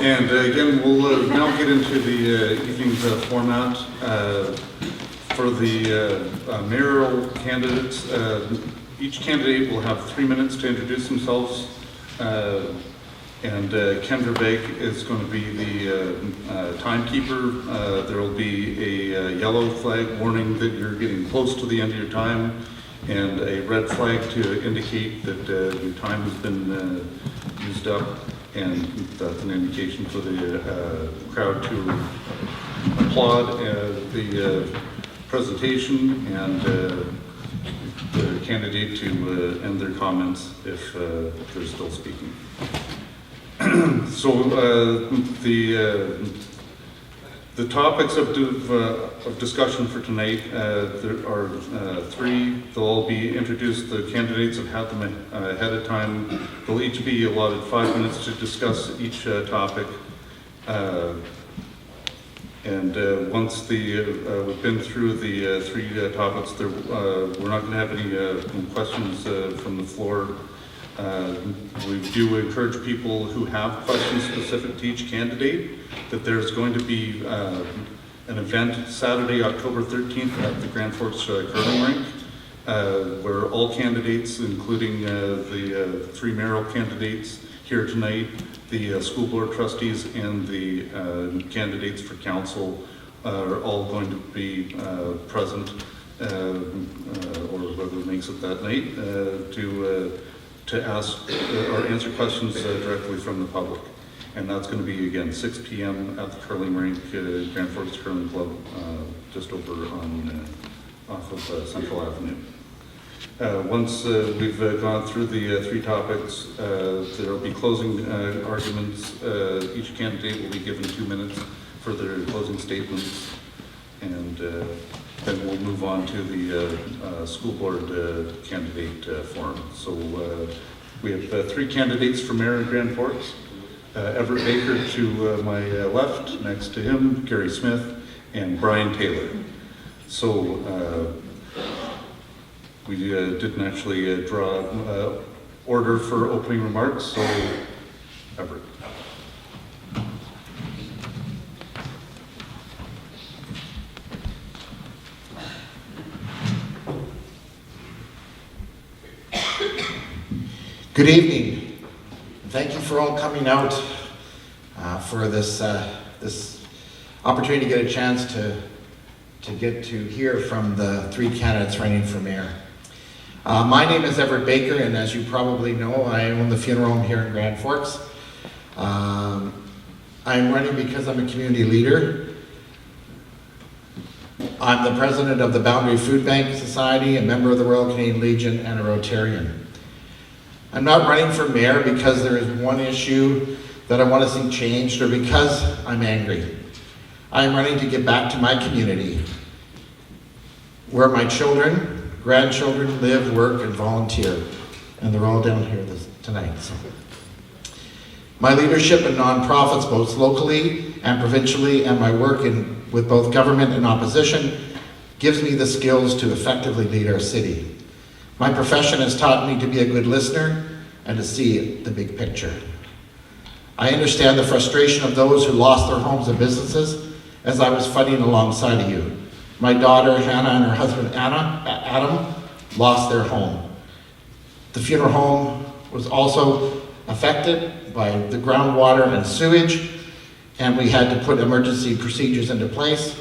And again, we'll now get into the evening's format. For the mayoral candidates, each candidate will have 3 minutes to introduce themselves. And Ken Verbeek is going to be the timekeeper. There will be a yellow flag warning that you're getting close to the end of your time, and a red flag to indicate that your time has been used up, and that's an indication for the crowd to applaud the presentation, and the candidate to end their comments if they're still speaking. So the topics of discussion for tonight, there are three. They'll all be introduced. The candidates have had them ahead of time. They'll each be allotted 5 minutes to discuss each topic. And once we've been through the three topics, we're not going to have any questions from the floor. We do encourage people who have questions specific to each candidate that there's going to be an event Saturday, October 13th at the Grand Forks curling rink, where all candidates, including the three mayoral candidates here tonight, the school board trustees, and the candidates for council are all going to be present, or whoever makes it that night, to ask or answer questions directly from the public. And that's going to be, again, 6 p.m. at the curling rink, Grand Forks Curling Club, just over on off of Central Avenue. Once we've gone through the three topics, there will be closing arguments. Each candidate will be given 2 minutes for their closing statements, and then we'll move on to the school board candidate forum. So we have three candidates for mayor in Grand Forks. Everett Baker to my left, next to him, Gary Smith, and Brian Taylor. So we didn't actually draw order for opening remarks, so Everett. Good evening. Thank you for all coming out for this this opportunity to get a chance to get to hear from the three candidates running for mayor. My name is Everett Baker, and as you probably know, I own the funeral home here in Grand Forks. I'm running because I'm a community leader. I'm the president of the Boundary Food Bank Society, a member of the Royal Canadian Legion, and a Rotarian. I'm not running for mayor because there is one issue that I want to see changed or because I'm angry. I'm running to get back to my community where my children, grandchildren live, work, and volunteer. And they're all down here tonight. So. My leadership in nonprofits, both locally and provincially, and my work with both government and opposition gives me the skills to effectively lead our city. My profession has taught me to be a good listener and to see the big picture. I understand the frustration of those who lost their homes and businesses as I was fighting alongside of you. My daughter Hannah and her husband Adam lost their home. The funeral home was also affected by the groundwater and sewage, and we had to put emergency procedures into place.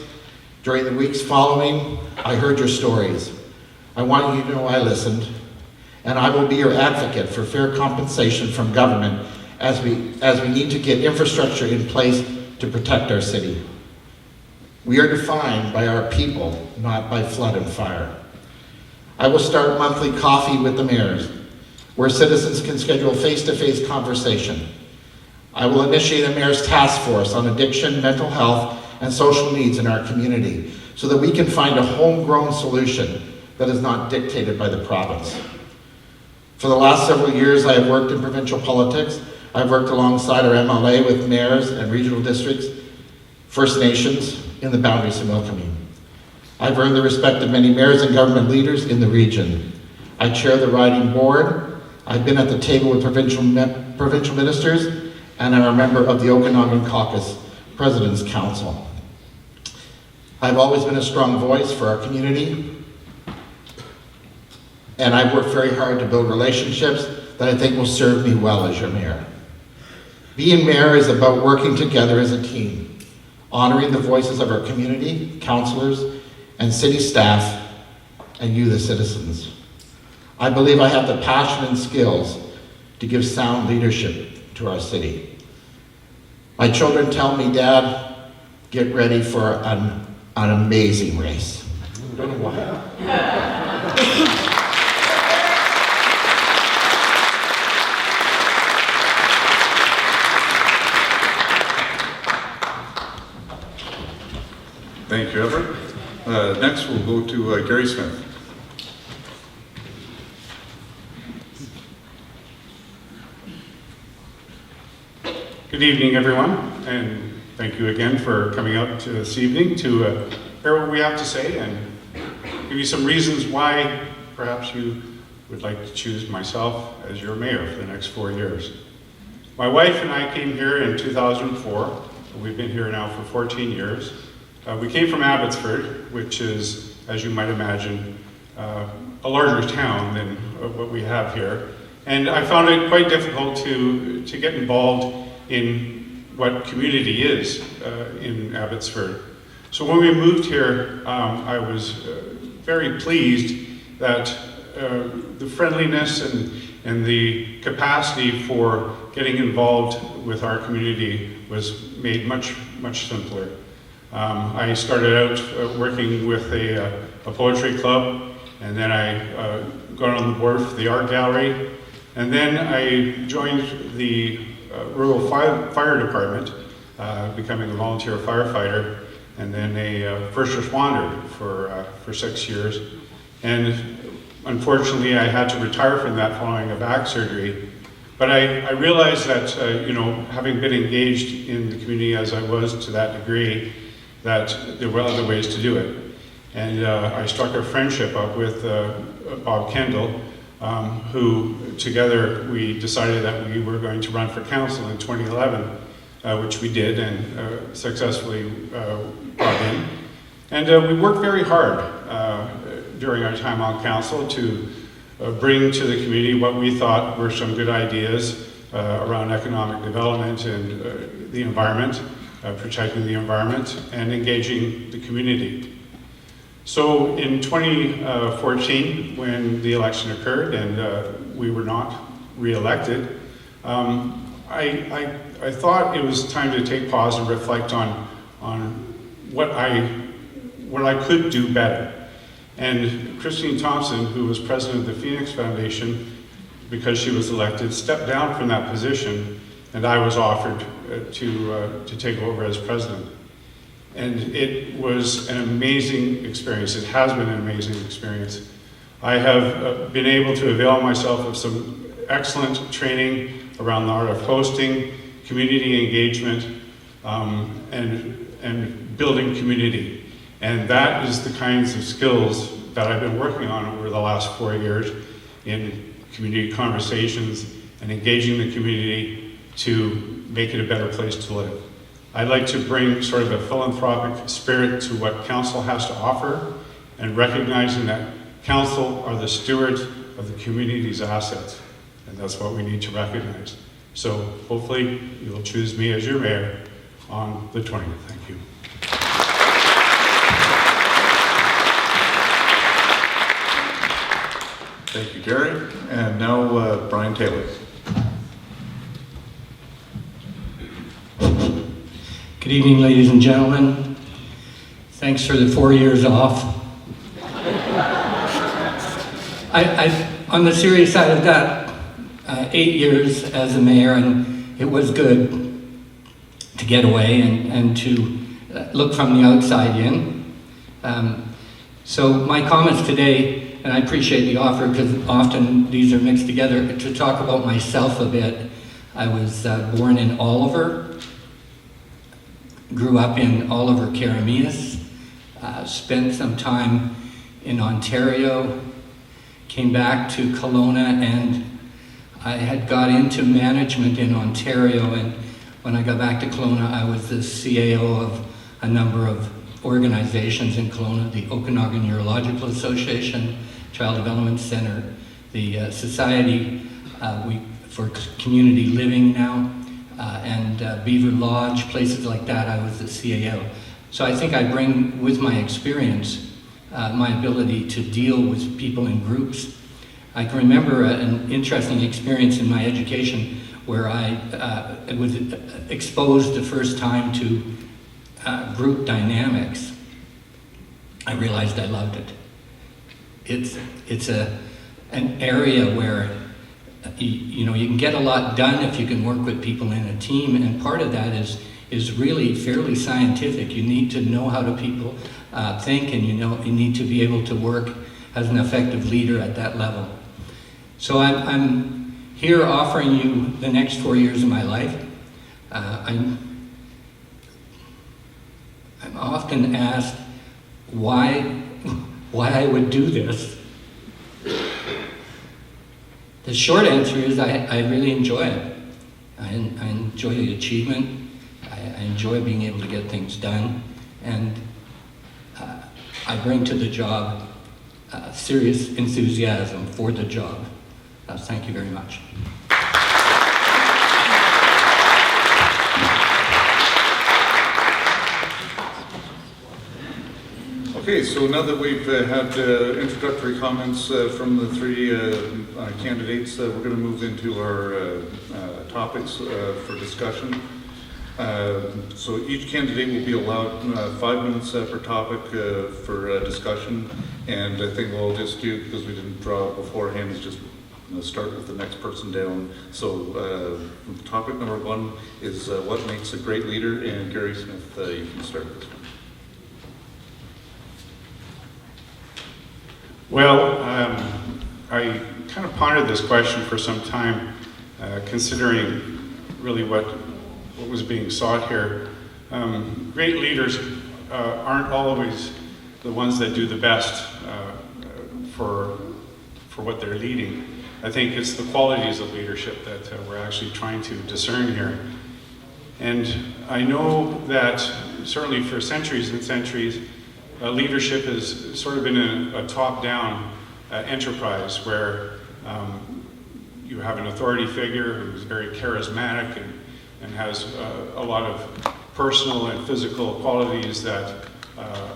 During the weeks following, I heard your stories. I want you to know I listened, and I will be your advocate for fair compensation from government as we need to get infrastructure in place to protect our city. We are defined by our people, not by flood and fire. I will start monthly coffee with the mayors, where citizens can schedule face-to-face conversation. I will initiate a mayor's task force on addiction, mental health, and social needs in our community so that we can find a homegrown solution that is not dictated by the province. For the last several years, I have worked in provincial politics. I've worked alongside our MLA with mayors and regional districts, First Nations in the boundaries of Welcoming. I've earned the respect of many mayors and government leaders in the region. I chair the riding board. I've been at the table with provincial ministers and I'm a member of the Okanagan Caucus President's Council. I've always been a strong voice for our community, and I've worked very hard to build relationships that I think will serve me well as your mayor. Being mayor is about working together as a team, honoring the voices of our community, councilors, and city staff, and you, the citizens. I believe I have the passion and skills to give sound leadership to our city. My children tell me, Dad, get ready for an amazing race. I don't know why. Thank you, Everett. Next, we'll go to Gary Smith. Good evening, everyone, and thank you again for coming out this evening to hear what we have to say and give you some reasons why perhaps you would like to choose myself as your mayor for the next 4 years. My wife and I came here in 2004. We've been here now for 14 years. We came from Abbotsford, which is, as you might imagine, a larger town than what we have here. And I found it quite difficult to get involved in what community is in Abbotsford. So when we moved here, I was very pleased that the friendliness and the capacity for getting involved with our community was made much, much simpler. I started out working with a poetry club, and then I got on the board for the art gallery, and then I joined the rural fire department, becoming a volunteer firefighter, and then a first responder for 6 years. And unfortunately, I had to retire from that following a back surgery. But I realized that, having been engaged in the community as I was to that degree, that there were other ways to do it. And I struck a friendship up with Bob Kendall, who together we decided that we were going to run for council in 2011, which we did and successfully got in. And we worked very hard during our time on council to bring to the community what we thought were some good ideas around economic development and the environment, protecting the environment, and engaging the community. So in 2014, when the election occurred and we were not re-elected, I thought it was time to take pause and reflect on what I could do better. And Christine Thompson, who was president of the Phoenix Foundation, because she was elected, stepped down from that position, and I was offered to take over as president. And it was an amazing experience. It has been an amazing experience. I have been able to avail myself of some excellent training around the art of hosting, community engagement, and building community. And that is the kinds of skills that I've been working on over the last 4 years in community conversations and engaging the community to make it a better place to live. I'd like to bring sort of a philanthropic spirit to what council has to offer, and recognizing that council are the stewards of the community's assets, and that's what we need to recognize. So hopefully you'll choose me as your mayor on the 20th. Thank you. Thank you, Gary. And now Brian Taylor. Good evening, ladies and gentlemen. Thanks for the 4 years off. On the serious side, I've got 8 years as a mayor, and it was good to get away and to look from the outside in. So my comments today, and I appreciate the offer because often these are mixed together, to talk about myself a bit. I was born in Oliver, grew up in Oliver, Karameas, spent some time in Ontario, came back to Kelowna, and I had got into management in Ontario, and When I got back to Kelowna, I was the CAO of a number of organizations in Kelowna, the Okanagan Neurological Association, Child Development Center, the Society for Community Living now, and Beaver Lodge, places like that. I was the CAO. So I think I bring with my experience my ability to deal with people in groups. I can remember an interesting experience in my education where I was exposed the first time to group dynamics. I realized I loved it. It's an area where you can get a lot done if you can work with people in a team, and part of that is really fairly scientific. You need to know how people think, and you need to be able to work as an effective leader at that level. So I'm here offering you the next 4 years of my life. I'm often asked why I would do this. The short answer is I really enjoy it. I enjoy the achievement. I enjoy being able to get things done, and I bring to the job serious enthusiasm for the job. Thank you very much. Okay, so now that we've had introductory comments from the three candidates, we're going to move into our topics for discussion. So each candidate will be allowed 5 minutes per topic for discussion, and I think we'll just do, because we didn't draw it beforehand, is just start with the next person down. So topic number 1 is what makes a great leader, and Gary Smith, you can start this one. Well, I kind of pondered this question for some time, considering really what was being sought here. Great leaders aren't always the ones that do the best for what they're leading. I think it's the qualities of leadership that we're actually trying to discern here. And I know that certainly for centuries and centuries, leadership has sort of been a top-down enterprise where you have an authority figure who's very charismatic and has a lot of personal and physical qualities that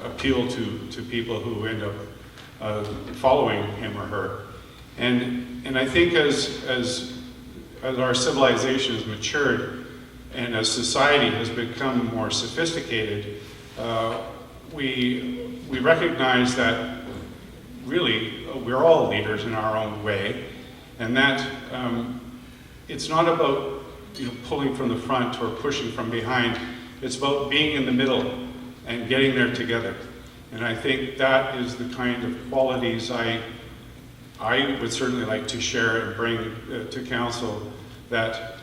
appeal to people who end up following him or her. And I think as our civilization has matured and as society has become more sophisticated, we recognize that really we're all leaders in our own way, and that it's not about pulling from the front or pushing from behind. It's about being in the middle and getting there together. And I think that is the kind of qualities I would certainly like to share and bring to council, that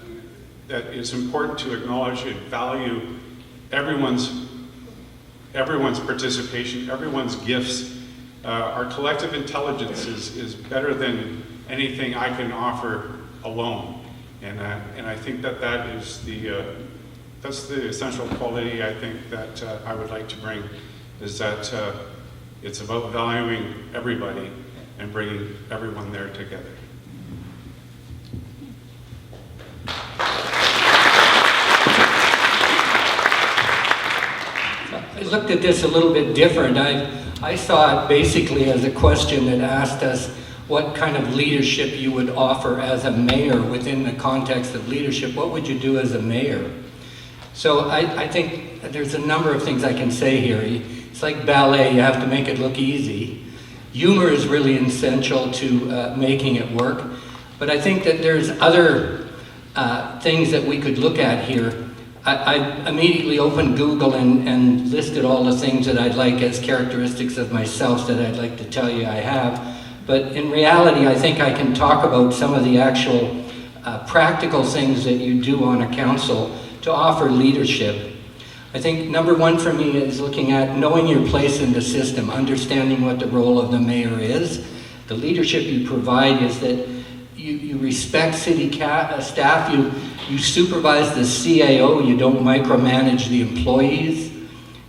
it's important to acknowledge and value everyone's participation, everyone's gifts. Our collective intelligence is better than anything I can offer alone. And I think that is that's the essential quality I think that I would like to bring, is that it's about valuing everybody and bringing everyone there together. I looked at this a little bit different. I saw it basically as a question that asked us what kind of leadership you would offer as a mayor within the context of leadership. What would you do as a mayor? So I think there's a number of things I can say here. It's like ballet, you have to make it look easy. Humor is really essential to making it work. But I think that there's other things that we could look at here. I immediately opened Google and listed all the things that I'd like as characteristics of myself that I'd like to tell you I have. But in reality, I think I can talk about some of the actual practical things that you do on a council to offer leadership. I think number 1 for me is looking at knowing your place in the system, understanding what the role of the mayor is. The leadership you provide is that you respect city staff, you supervise the CAO, you don't micromanage the employees.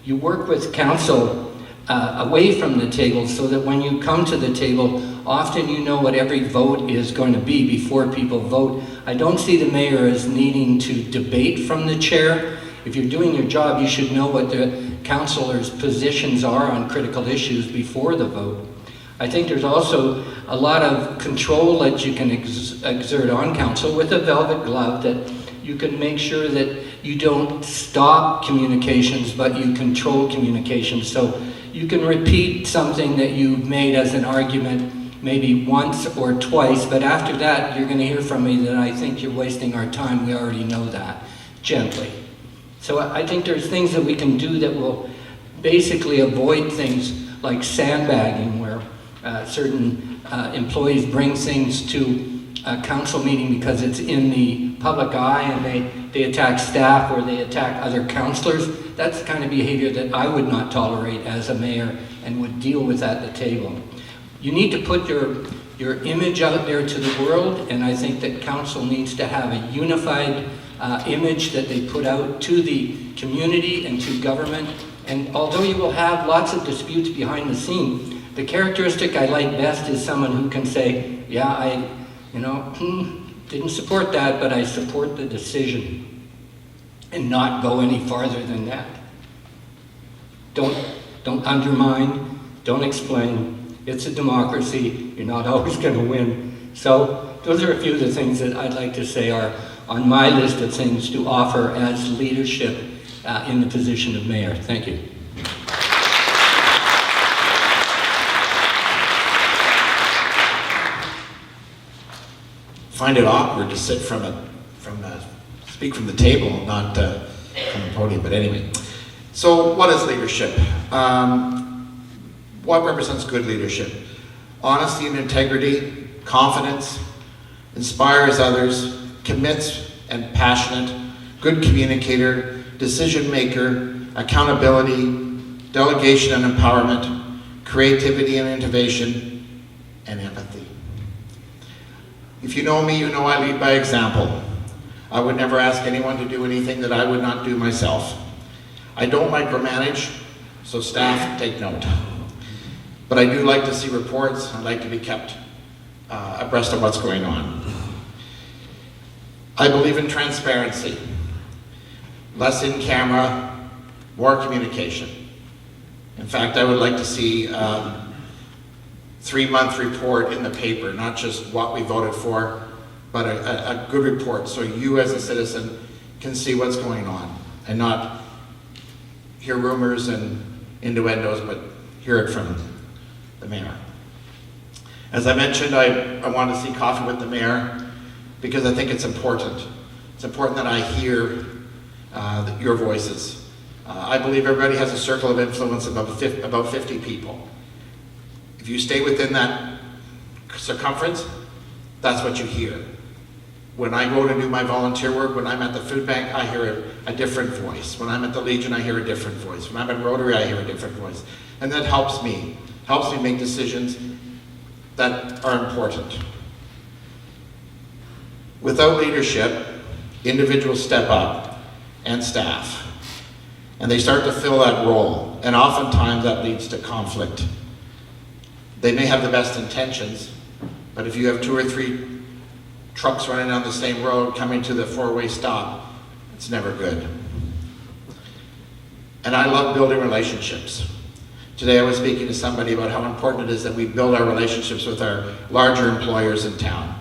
You work with council away from the table so that when you come to the table, often you know what every vote is going to be before people vote. I don't see the mayor as needing to debate from the chair. If you're doing your job, you should know what the councillors' positions are on critical issues before the vote. I think there's also a lot of control that you can exert on council with a velvet glove, that you can make sure that you don't stop communications, but you control communications. So you can repeat something that you made as an argument maybe once or twice, but after that you're going to hear from me that I think you're wasting our time. We already know that, gently. So I think there's things that we can do that will basically avoid things like sandbagging, where certain employees bring things to a council meeting because it's in the public eye and they attack staff or they attack other councillors. That's the kind of behavior that I would not tolerate as a mayor and would deal with at the table. You need to put your image out there to the world, and I think that council needs to have a unified image that they put out to the community and to government. And although you will have lots of disputes behind the scene, the characteristic I like best is someone who can say, yeah, I didn't support that, but I support the decision, and not go any farther than that. Don't undermine, don't explain. It's a democracy, you're not always going to win. So those are a few of the things that I'd like to say are on my list of things to offer as leadership in the position of mayor. Thank you. Find it awkward to sit speak from the table, not from the podium, but anyway. So what is leadership? What represents good leadership? Honesty and integrity, confidence, inspires others, commits and passionate, good communicator, decision maker, accountability, delegation and empowerment, creativity and innovation, and empathy. If you know me, you know I lead by example. I would never ask anyone to do anything that I would not do myself. I don't micromanage, so staff, take note. But I do like to see reports. I like to be kept abreast of what's going on. I believe in transparency. Less in camera, more communication. In fact, I would like to see a 3-month report in the paper, not just what we voted for, but a good report so you as a citizen can see what's going on and not hear rumors and innuendos, but hear it from the mayor. As I mentioned, I want to see coffee with the mayor because I think it's important. It's important that I hear your voices. I believe everybody has a circle of influence of about 50 people. If you stay within that circumference, that's what you hear. When I go to do my volunteer work, when I'm at the food bank, I hear a different voice. When I'm at the Legion, I hear a different voice. When I'm at Rotary, I hear a different voice. And that helps me make decisions that are important. Without leadership, individuals step up and staff, and they start to fill that role, and oftentimes that leads to conflict. They may have the best intentions, but if you have 2 or 3 trucks running on the same road coming to the 4-way stop, it's never good. And I love building relationships. Today I was speaking to somebody about how important it is that we build our relationships with our larger employers in town,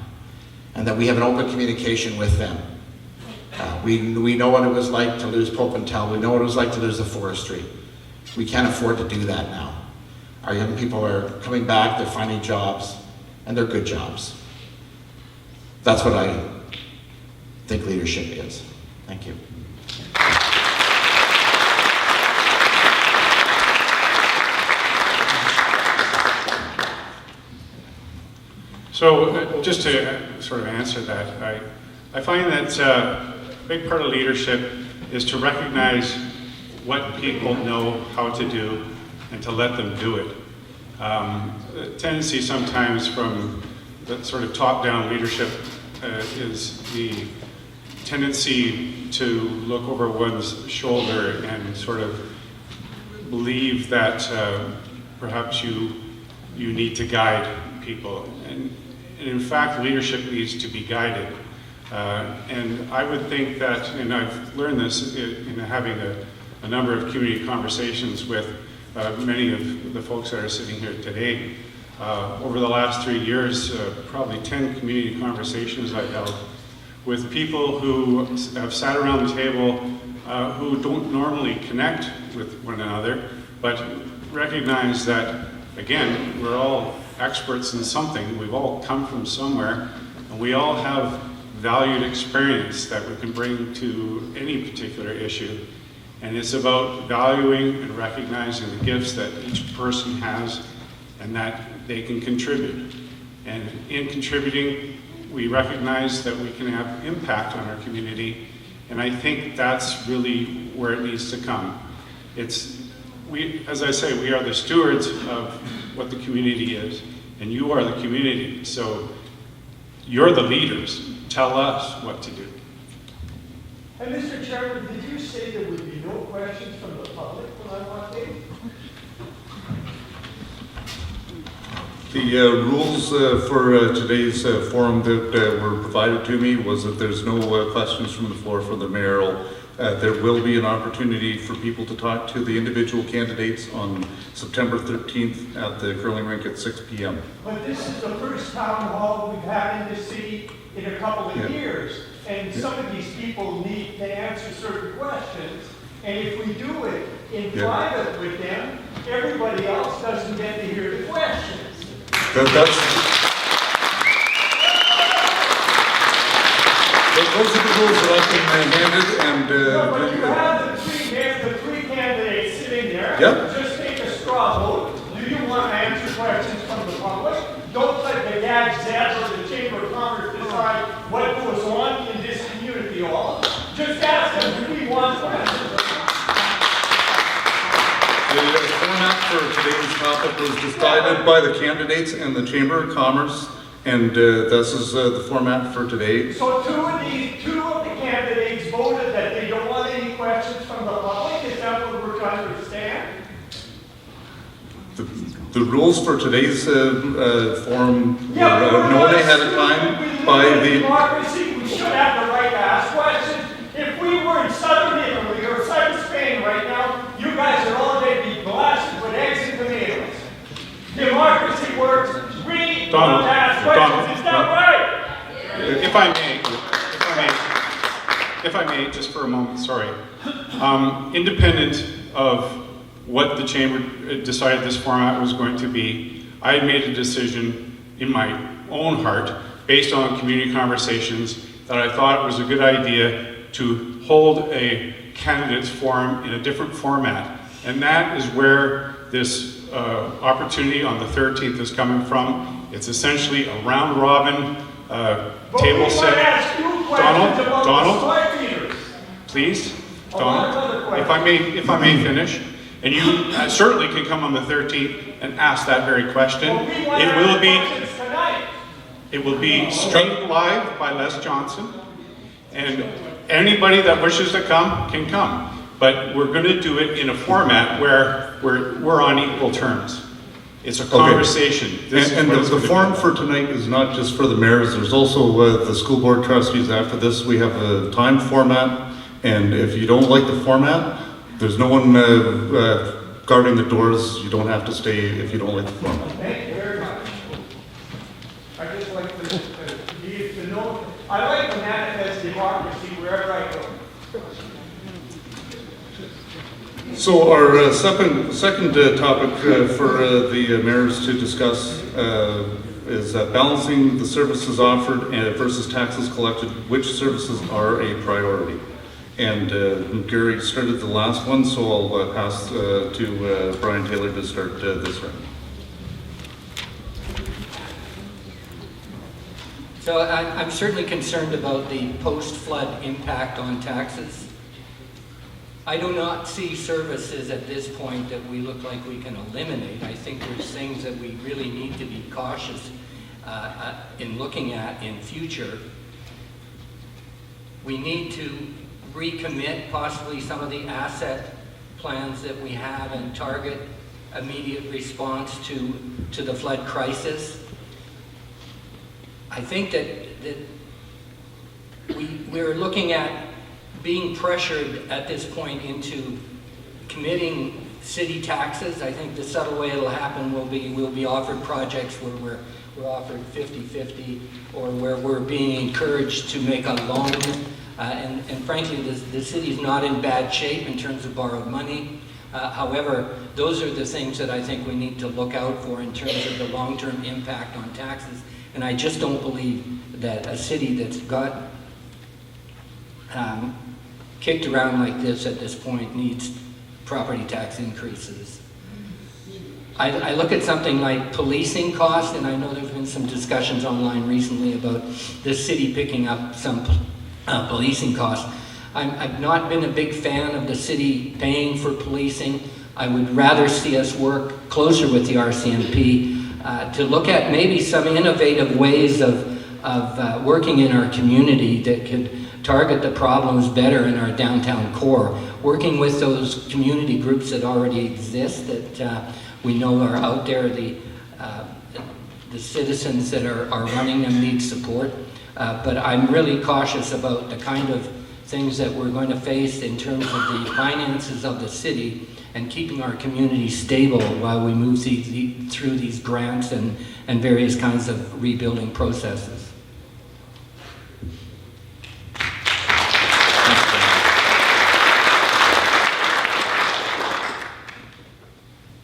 and that we have an open communication with them. We know what it was like to lose Pope and Tell. We know what it was like to lose the forestry. We can't afford to do that now. Our young people are coming back, they're finding jobs, and they're good jobs. That's what I think leadership is. Thank you. So just to sort of answer that, I find that a big part of leadership is to recognize what people know how to do and to let them do it. A tendency sometimes from that sort of top-down leadership is the tendency to look over one's shoulder and sort of believe that perhaps you need to guide people. And in fact, leadership needs to be guided. And I would think that, and I've learned this in having a number of community conversations with many of the folks that are sitting here today. Over the last 3 years, probably 10 community conversations I've held with people who have sat around the table who don't normally connect with one another, but recognize that, again, we're all experts in something. We've all come from somewhere, and we all have valued experience that we can bring to any particular issue. And it's about valuing and recognizing the gifts that each person has and that they can contribute. And in contributing, we recognize that we can have impact on our community, and I think that's really where it needs to come. As I say, we are the stewards of what the community is, and you are the community, so you're the leaders. Tell us what to do. And Mr. Chairman, did you say there would be no questions from the public when I walked in? The rules for today's forum that were provided to me was that there's no questions from the floor for the mayoral. There will be an opportunity for people to talk to the individual candidates on September 13th at the curling rink at 6 p.m. But this is the first town hall we've had in the city in a couple of years. And some of these people need to answer certain questions. And if we do it in private with them, everybody else doesn't get to hear the questions. Those are the rules that I've been handed, and No, but you have the three candidates sitting there. Yep. Just take a straw vote. Do you want to answer questions from the public? Don't let the Gazette or the Chamber of Commerce decide what goes on in this community hall. Just ask them, do we want questions? the format for today's topic was decided by the candidates and the Chamber of Commerce, and this is the format for today. So two of the candidates voted that they don't want any questions from the public. Is that what we're trying to understand? The rules for today's forum were known ahead of time by the... Democracy, we should have the right to ask questions. If we were in southern Italy or southern Spain right now, you guys would all day be blasted with eggs and tomatoes. Democracy works. We want to ask questions. Is that right? If I may, just for a moment, sorry. Independent of what the chamber decided this format was going to be, I had made a decision in my own heart, based on community conversations, that I thought it was a good idea to hold a candidates forum in a different format. And that is where this opportunity on the 13th is coming from. It's essentially a round robin table set. Donald, please, Donald, if I may finish. And you certainly can come on the 13th and ask that very question. It will be streamed live by Les Johnson, and anybody that wishes to come can come. But we're going to do it in a format where we're on equal terms. It's a conversation. Okay. And the forum for tonight is not just for the mayors. There's also the school board trustees. After this, we have a time format, and if you don't like the format, there's no one guarding the doors. You don't have to stay if you don't like the format. Thank you very much. I just like to know, I like to manifest democracy wherever I go. So our second topic for the mayors to discuss is balancing the services offered versus taxes collected. Which services are a priority? And Gary started the last one, so I'll pass to Brian Taylor to start this round. So I'm certainly concerned about the post-flood impact on taxes. I do not see services at this point that we look like we can eliminate. I think there's things that we really need to be cautious in looking at in future. We need to recommit possibly some of the asset plans that we have and target immediate response to the flood crisis. I think that we're looking at being pressured at this point into committing city taxes. I think the subtle way it'll happen will be we'll be offered projects where we're offered 50-50, or where we're being encouraged to make a loan. And frankly, the city's not in bad shape in terms of borrowed money. However, those are the things that I think we need to look out for in terms of the long-term impact on taxes. And I just don't believe that a city that's got kicked around like this at this point needs property tax increases. I look at something like policing costs, and I know there's been some discussions online recently about the city picking up some policing costs. I've not been a big fan of the city paying for policing. I would rather see us work closer with the RCMP to look at maybe some innovative ways of working in our community that could target the problems better in our downtown core, working with those community groups that already exist that we know are out there. The citizens that are running them need support, but I'm really cautious about the kind of things that we're going to face in terms of the finances of the city and keeping our community stable while we move through these grants and various kinds of rebuilding processes.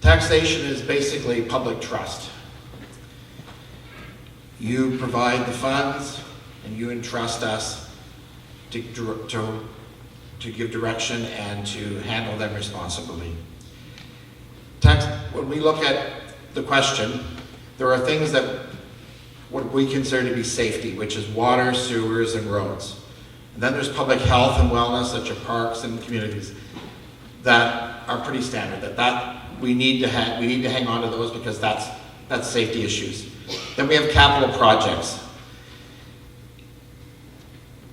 Taxation is basically public trust. You provide the funds and you entrust us to give direction and to handle them responsibly. When we look at the question, there are things that what we consider to be safety, which is water, sewers, and roads. And then there's public health and wellness, such as parks and communities, that are pretty standard, that we need to hang on to those because that's safety issues. Then we have capital projects.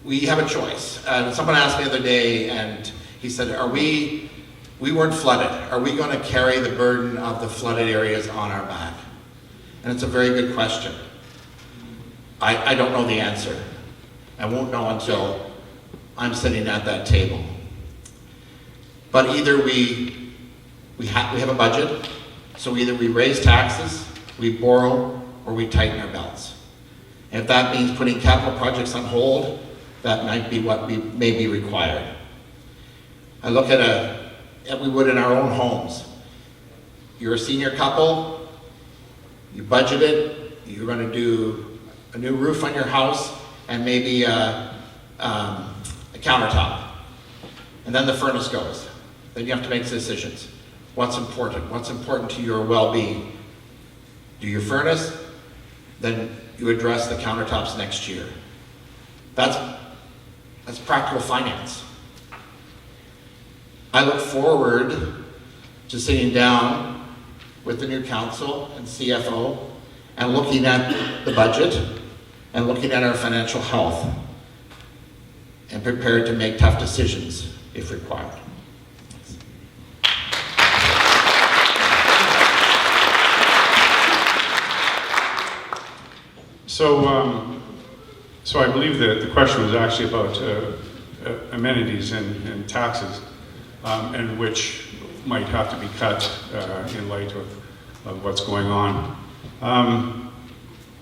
We have a choice. Someone asked me the other day, and he said, we weren't flooded. Are we going to carry the burden of the flooded areas on our back? And it's a very good question. I don't know the answer. I won't know until I'm sitting at that table. But either we have a budget, so either we raise taxes, we borrow, or we tighten our belts. And if that means putting capital projects on hold, that might be what may be required. I look at we would in our own homes. You're a senior couple, you budget it, you're going to do a new roof on your house and maybe a countertop. And then the furnace goes. Then you have to make decisions. What's important? What's important to your well-being? Do your furnace, then you address the countertops next year. That's practical finance. I look forward to sitting down with the new council and CFO and looking at the budget and looking at our financial health and prepared to make tough decisions if required. So I believe that the question was actually about amenities and taxes, and which might have to be cut in light of what's going on.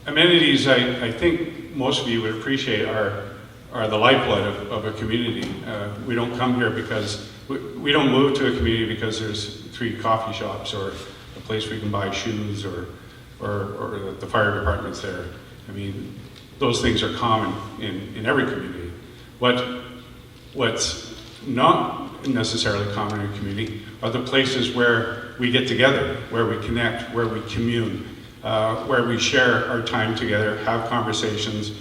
Amenities, I think most of you would appreciate are the lifeblood of a community. We don't come here because, we don't move to a community because there's 3 coffee shops or a place where you can buy shoes or the fire department's there. I mean, those things are common in every community. What's not necessarily common in a community are the places where we get together, where we connect, where we commune, where we share our time together, have conversations,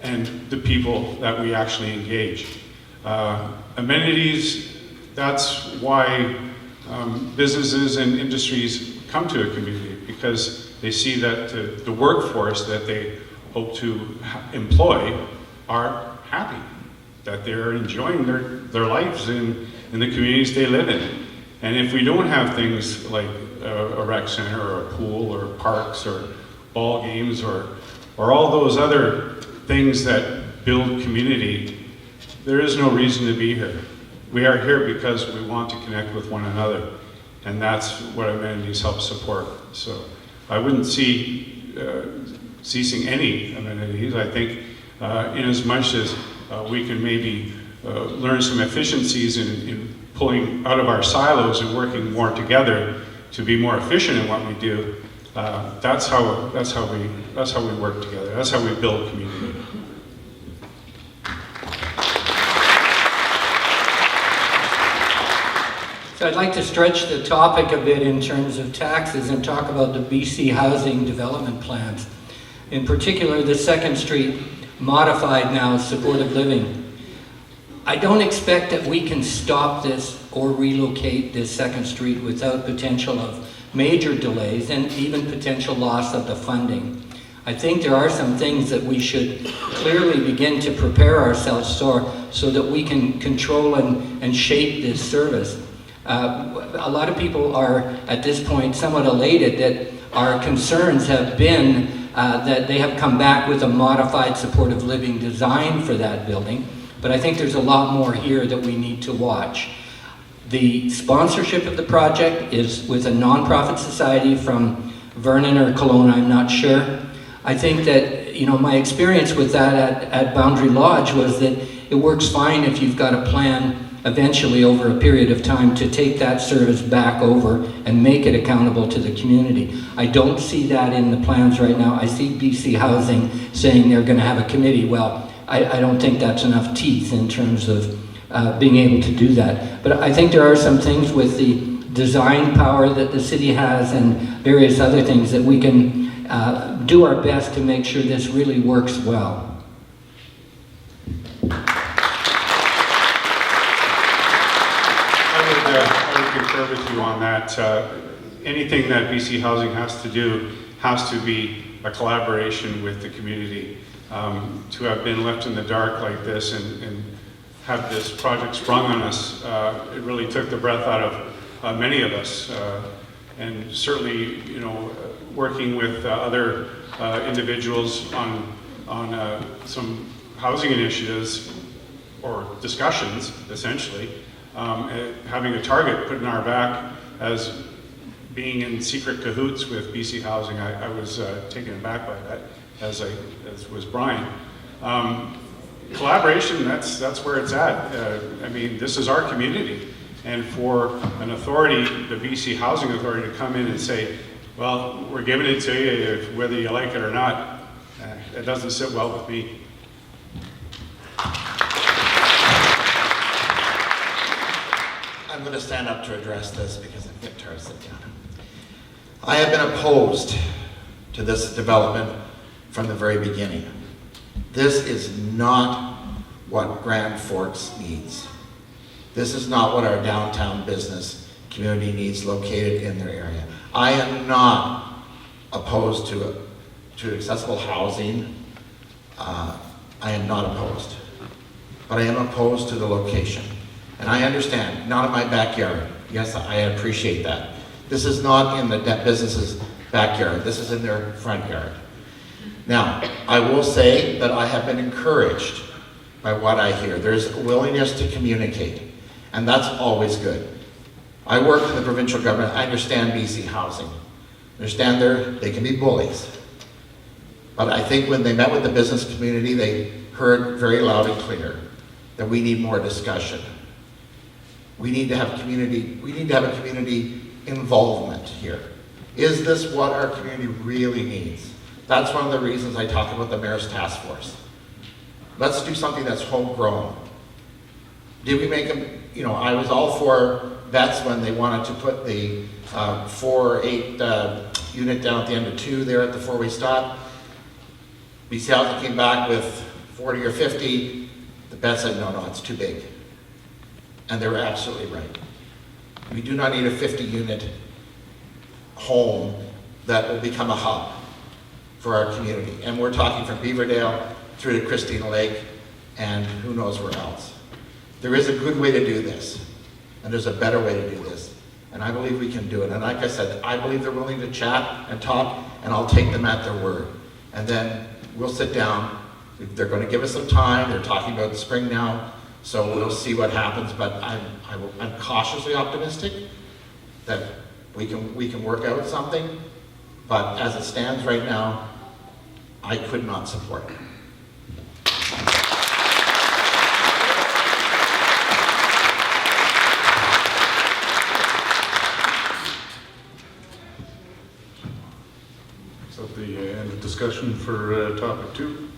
and the people that we actually engage. Amenities, that's why businesses and industries come to a community, because they see that the workforce that they hope to employ are happy, that they're enjoying their lives in the communities they live in. And if we don't have things like a rec center or a pool or parks or ball games or all those other things that build community, there is no reason to be here. We are here because we want to connect with one another, and that's what amenities help support. So I wouldn't see ceasing any amenities. I think in as much as we can maybe learn some efficiencies in pulling out of our silos and working more together to be more efficient in what we do. That's how we work together. That's how we build community. So I'd like to stretch the topic a bit in terms of taxes and talk about the BC housing development plans. In particular, the 2nd Street modified now supportive living. I don't expect that we can stop this or relocate this 2nd Street without potential of major delays and even potential loss of the funding. I think there are some things that we should clearly begin to prepare ourselves for so that we can control and shape this service. A lot of people are at this point somewhat elated that our concerns have been that they have come back with a modified supportive living design for that building. But I think there's a lot more here that we need to watch. The sponsorship of the project is with a nonprofit society from Vernon or Kelowna, I'm not sure. I think that, my experience with that at Boundary Lodge was that it works fine if you've got a plan eventually over a period of time to take that service back over and make it accountable to the community. I don't see that in the plans right now. I see BC Housing saying they're going to have a committee. Well, I don't think that's enough teeth in terms of being able to do that. But I think there are some things with the design power that the city has and various other things that we can do our best to make sure this really works well. I would concur with you on that. Anything that BC Housing has to do has to be a collaboration with the community. To have been left in the dark like this and have this project sprung on us, it really took the breath out of many of us. And certainly, working with other individuals on some housing initiatives or discussions, essentially, having a target put in our back as being in secret cahoots with BC Housing, I was taken aback by that, as was Brian. Collaboration, that's where it's at. This is our community. And for an authority, the BC Housing Authority, to come in and say, well, we're giving it to you whether you like it or not, it doesn't sit well with me. I'm going to stand up to address this because I'm getting tired of sitting down. I have been opposed to this development from the very beginning. This is not what Grand Forks needs. This is not what our downtown business community needs located in their area. I am not opposed to accessible housing. I am not opposed. But I am opposed to the location. And I understand, not in my backyard. Yes, I appreciate that. This is not in the business's backyard. This is in their front yard. Now, I will say that I have been encouraged by what I hear. There's a willingness to communicate, and that's always good. I work in the provincial government. I understand BC Housing. I understand they can be bullies. But I think when they met with the business community, they heard very loud and clear that we need more discussion. We need to have a community involvement here. Is this what our community really needs? That's one of the reasons I talk about the Mayor's Task Force. Let's do something that's homegrown. Did we make them, I was all for vets when they wanted to put the 4-8 unit down at the end of 2 there at the 4-way stop. BC Housing came back with 40 or 50. The vet said, no, it's too big. And they were absolutely right. We do not need a 50-unit home that will become a hub for our community. And we're talking from Beaverdale through to Christina Lake and who knows where else. There is a good way to do this, and there's a better way to do this. And I believe we can do it. And like I said, I believe they're willing to chat and talk, and I'll take them at their word. And then we'll sit down. They're going to give us some time. They're talking about spring now, so we'll see what happens. But I'm cautiously optimistic that we can work out something. But as it stands right now, I could not support it. So the end of discussion for topic 2.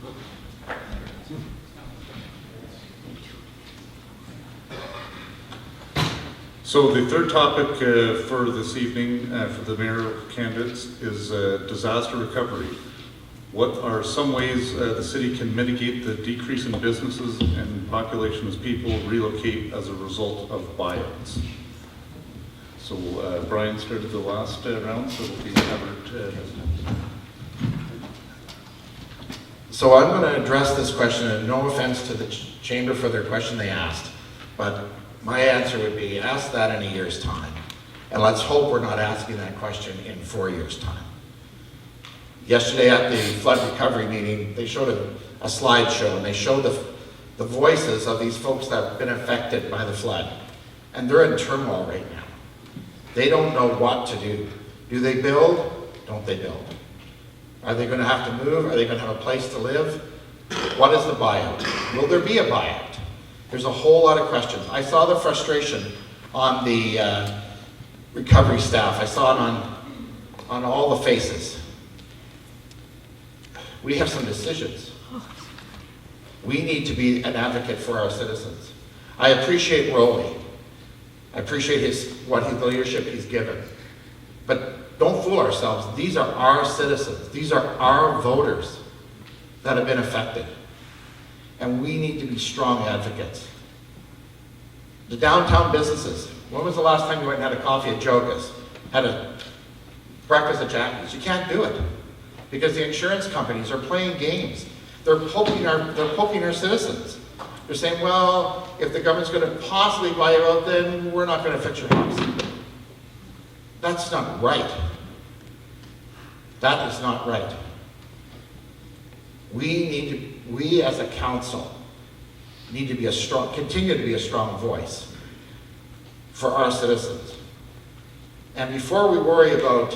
So the third topic for this evening for the mayoral candidates is disaster recovery. What are some ways the city can mitigate the decrease in businesses and population as people relocate as a result of buyouts? So Brian started the last round, so it'll be covered. So I'm going to address this question, and no offense to the chamber for their question they asked, but my answer would be ask that in a year's time. And let's hope we're not asking that question in 4 years' time. Yesterday at the flood recovery meeting, they showed a slideshow, and they showed the voices of these folks that have been affected by the flood. And they're in turmoil right now. They don't know what to do. Do they build? Don't they build? Are they going to have to move? Are they going to have a place to live? What is the buyout? Will there be a buyout? There's a whole lot of questions. I saw the frustration on the recovery staff. I saw it on all the faces. We have some decisions. We need to be an advocate for our citizens. I appreciate Rolly. I appreciate his leadership he's given. But don't fool ourselves. These are our citizens. These are our voters that have been affected. And we need to be strong advocates. The downtown businesses. When was the last time you went and had a coffee at Joga's? Had a breakfast at Jackie's? You can't do it because the insurance companies are playing games. They're poking our citizens. They're saying, well, if the government's going to possibly buy you out, then we're not going to fix your house. That's not right. That is not right. We as a council need to be continue to be a strong voice for our citizens. And before we worry about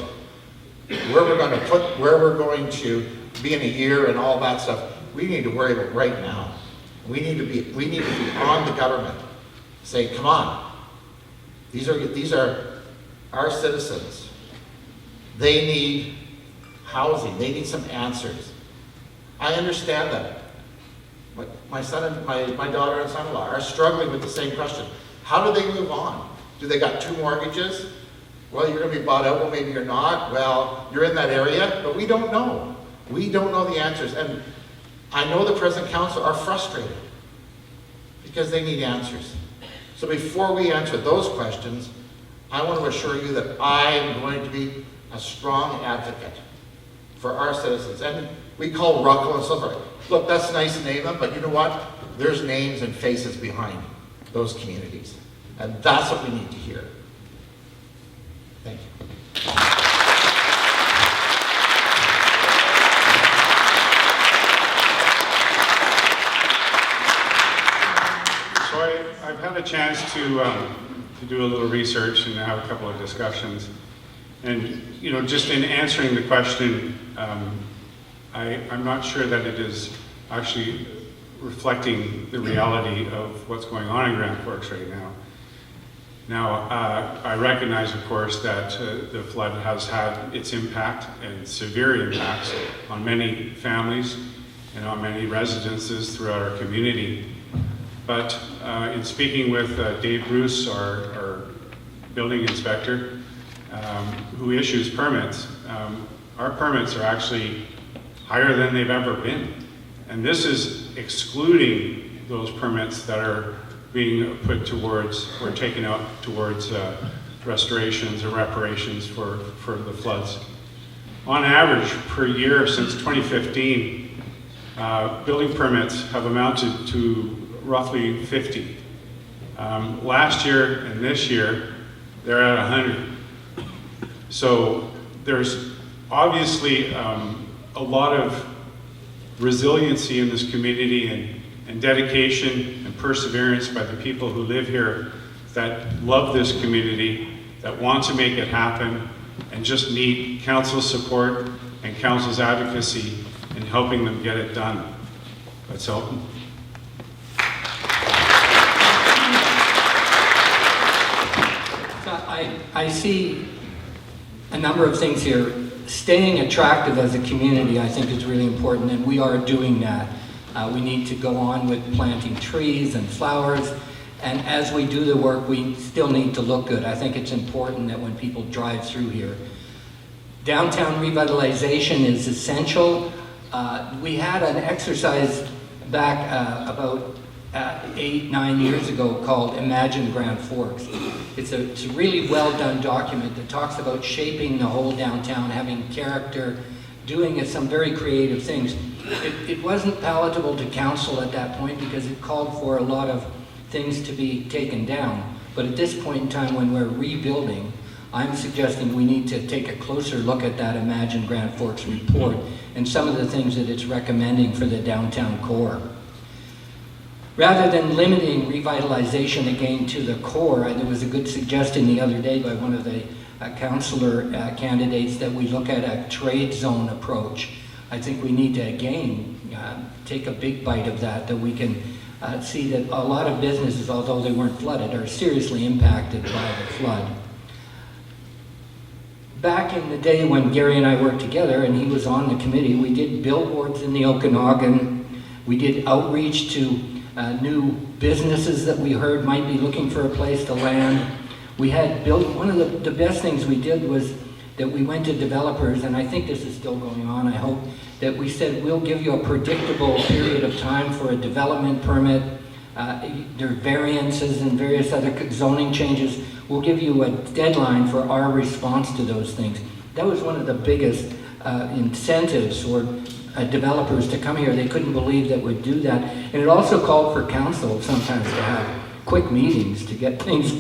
where we're going to be in a year and all that stuff, we need to worry about right now. We need to be on the government, say, come on, these are our citizens. They need housing. They need some answers. I understand that. But my son and my daughter and son-in-law are struggling with the same question. How do they move on? Do they got 2 mortgages? Well, you're going to be bought out. Well, maybe you're not. Well, you're in that area, but we don't know. We don't know the answers. And I know the present council are frustrated because they need answers. So before we answer those questions, I want to assure you that I am going to be a strong advocate for our citizens. And we call Ruckle and so forth. Look, that's nice to name them, but you know what? There's names and faces behind those communities. And that's what we need to hear. Thank you. So I've had a chance to do a little research and have a couple of discussions. And, just in answering the question, I'm not sure that it is actually reflecting the reality of what's going on in Grand Forks right now. Now, I recognize, of course, that the flood has had its impact and severe impacts on many families and on many residences throughout our community. But in speaking with Dave Bruce, our building inspector, who issues permits, our permits are actually higher than they've ever been. And this is excluding those permits that are being put towards or taken out towards restorations or reparations for the floods. On average, per year since 2015, building permits have amounted to roughly 50. Last year and this year, they're at 100. So there's obviously a lot of resiliency in this community and dedication and perseverance by the people who live here that love this community, that want to make it happen, and just need council's support and council's advocacy in helping them get it done. Let's help them. I see a number of things here. Staying attractive as a community, I think, is really important, and we are doing that. We need to go on with planting trees and flowers, and as we do the work, we still need to look good. I think it's important that when people drive through here, downtown revitalization is essential. We had an exercise back about 8-9 years ago called Imagine Grand Forks. It's a really well done document that talks about shaping the whole downtown, having character, doing some very creative things. It wasn't palatable to council at that point because it called for a lot of things to be taken down. But at this point in time when we're rebuilding, I'm suggesting we need to take a closer look at that Imagine Grand Forks report and some of the things that it's recommending for the downtown core. Rather than limiting revitalization again to the core, there was a good suggestion the other day by one of the councillor candidates that we look at a trade zone approach. I think we need to again take a big bite of that we can see that a lot of businesses, although they weren't flooded, are seriously impacted by the flood. Back in the day when Gary and I worked together and he was on the committee, we did billboards in the Okanagan. We did outreach to new businesses that we heard might be looking for a place to land. We had built, one of the best things we did was that we went to developers, and I think this is still going on, I hope, that we said we'll give you a predictable period of time for a development permit. There are variances and various other zoning changes. We'll give you a deadline for our response to those things. That was one of the biggest incentives for developers to come here. They couldn't believe that we'd do that. And it also called for council sometimes to have quick meetings to get things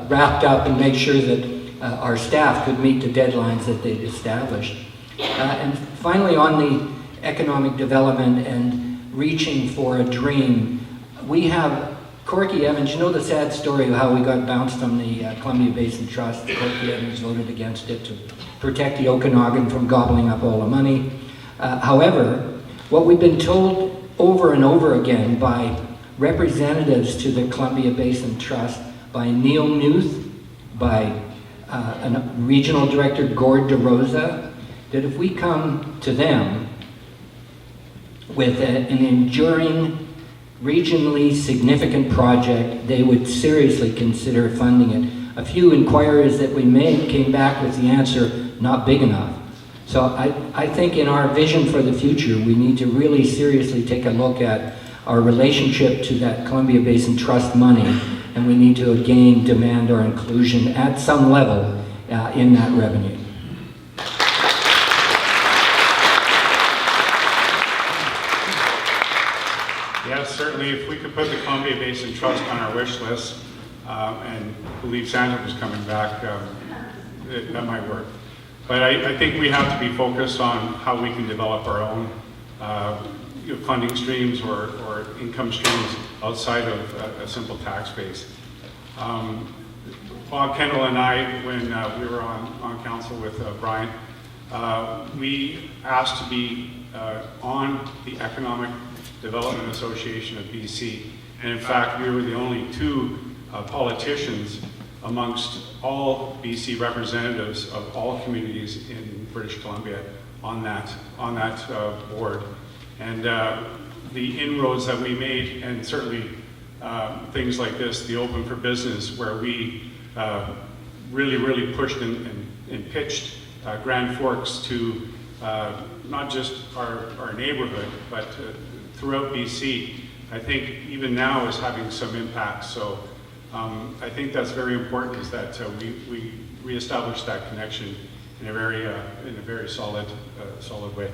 wrapped up and make sure that our staff could meet the deadlines that they'd established. And finally, on the economic development and reaching for a dream, we have Corky Evans. You know the sad story of how we got bounced from the Columbia Basin Trust. Corky Evans voted against it to protect the Okanagan from gobbling up all the money. However, what we've been told over and over again by representatives to the Columbia Basin Trust, by Neil Muth, by Regional Director Gord DeRosa, that if we come to them with an enduring, regionally significant project, they would seriously consider funding it. A few inquiries that we made came back with the answer, not big enough. So I think in our vision for the future, we need to really seriously take a look at our relationship to that Columbia Basin Trust money, and we need to again demand our inclusion at some level in that revenue. Yes, certainly if we could put the Columbia Basin Trust on our wish list and believe Santa was coming back, that might work. But I think we have to be focused on how we can develop our own funding streams or income streams outside of a simple tax base. Bob Kendall and I, when we were on council with Brian, we asked to be on the Economic Development Association of BC. And in fact, we were the only two politicians amongst all BC representatives of all communities in British Columbia on that board. And the inroads that we made, and certainly things like this, the Open for Business, where we really pushed and pitched Grand Forks to not just our neighborhood, but throughout BC, I think even now is having some impact. So I think that's very important, is that we reestablish that connection in a very solid way.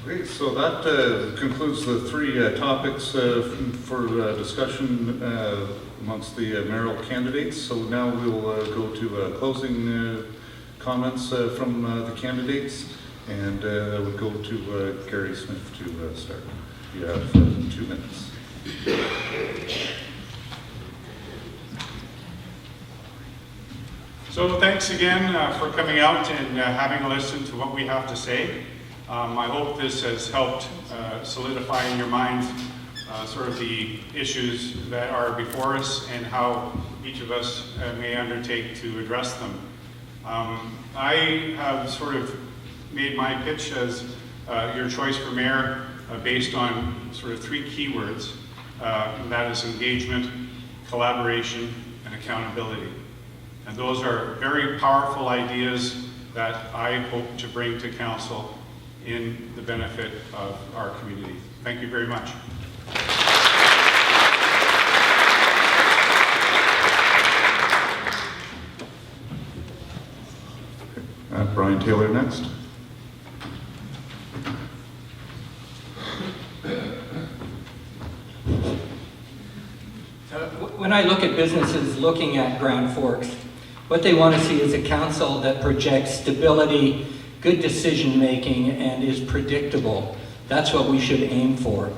Okay, so that concludes the three topics for discussion amongst the mayoral candidates. So now we'll go to closing comments from the candidates, and we'll go to Gary Smith to start. You have 2 minutes. So thanks again for coming out and having a listen to what we have to say. I hope this has helped solidify in your minds sort of the issues that are before us and how each of us may undertake to address them. I have sort of made my pitch as your choice for mayor based on sort of 3 keywords, and that is engagement, collaboration, and accountability. And those are very powerful ideas that I hope to bring to council in the benefit of our community. Thank you very much. Brian Taylor next. When I look at businesses looking at Grand Forks, what they want to see is a council that projects stability, good decision-making, and is predictable. That's what we should aim for.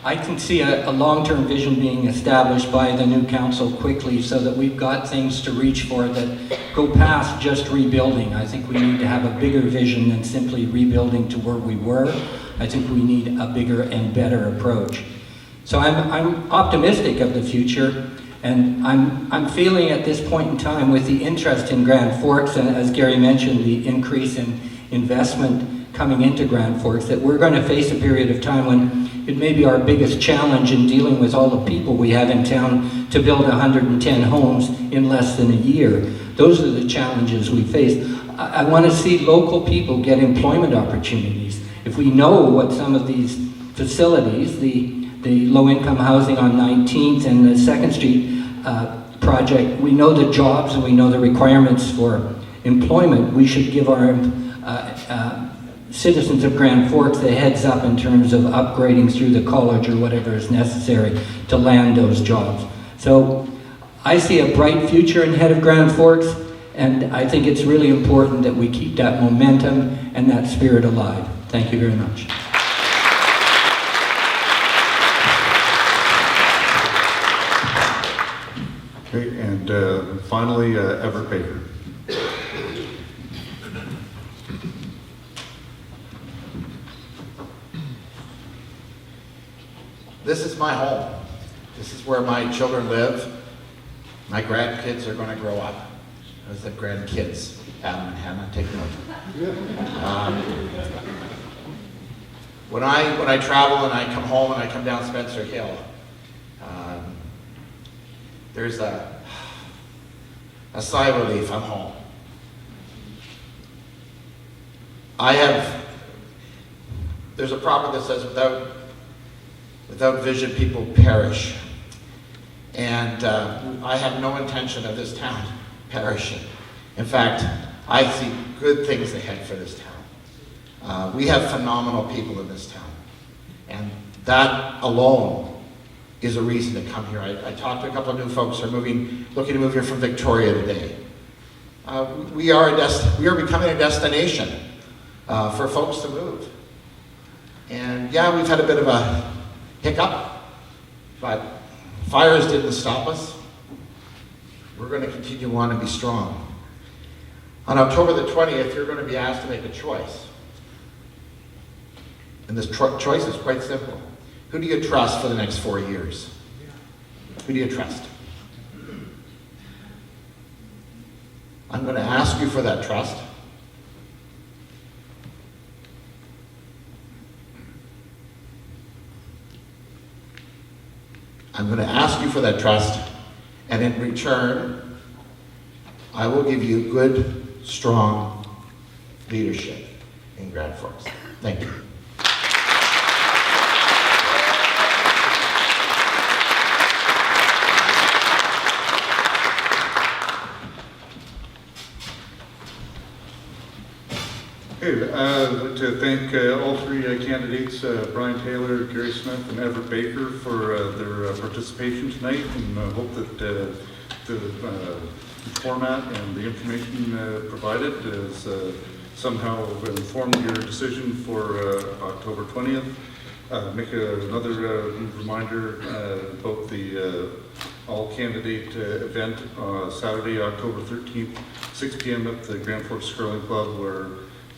I can see a long-term vision being established by the new council quickly so that we've got things to reach for that go past just rebuilding. I think we need to have a bigger vision than simply rebuilding to where we were. I think we need a bigger and better approach. So I'm optimistic of the future, and I'm feeling at this point in time with the interest in Grand Forks, and as Gary mentioned, the increase in investment coming into Grand Forks, that we're going to face a period of time when it may be our biggest challenge in dealing with all the people we have in town to build 110 homes in less than a year. Those are the challenges we face. I want to see local people get employment opportunities. If we know what some of these facilities, the low-income housing on 19th and the 2nd Street project, we know the jobs and we know the requirements for employment. We should give our citizens of Grand Forks the heads up in terms of upgrading through the college or whatever is necessary to land those jobs. So I see a bright future ahead of Grand Forks, and I think it's really important that we keep that momentum and that spirit alive. Thank you very much. Okay, and finally, Everett Baker. This is my home. This is where my children live. My grandkids are going to grow up. I said grandkids. Adam and Hannah, take note. When I travel and I come home and I come down Spencer Hill, there's a sigh of relief. I'm home. There's a proverb that says, without vision, people perish. And I have no intention of this town perishing. In fact, I see good things ahead for this town. We have phenomenal people in this town. And that alone is a reason to come here. I talked to a couple of new folks who are looking to move here from Victoria today. We are becoming a destination for folks to move. And yeah, we've had a bit of a hiccup, but fires didn't stop us. We're going to continue on and be strong. On October the 20th, you're going to be asked to make a choice. And this choice is quite simple. Who do you trust for the next 4 years? Who do you trust? I'm going to ask you for that trust. I'm going to ask you for that trust, and in return, I will give you good, strong leadership. in Grand Forks. Thank you. Okay, I'd like to thank all three candidates, Brian Taylor, Gary Smith, and Everett Baker, for their participation tonight, and hope that the format and the information provided has somehow informed your decision for October 20th. Make another reminder about the all-candidate event Saturday, October 13th, 6 p.m. at the Grand Forks Curling Club, where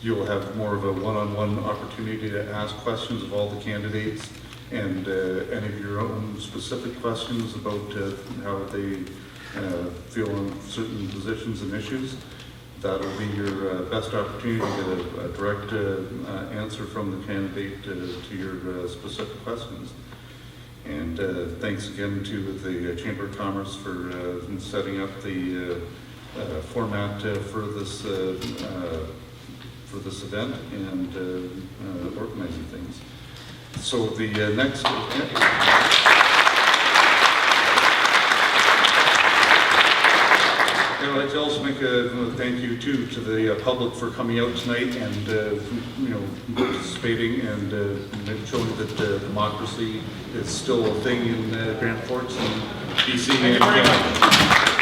you'll have more of a one-on-one opportunity to ask questions of all the candidates, and any of your own specific questions about how they feel on certain positions and issues. That'll be your best opportunity to get a direct answer from the candidate to your specific questions. And thanks again to the Chamber of Commerce for setting up the format for this event and organizing things. So the next. I'd like to also make a thank you too to the public for coming out tonight and participating and showing that democracy is still a thing in Grand Forks and BC. Thank you very much.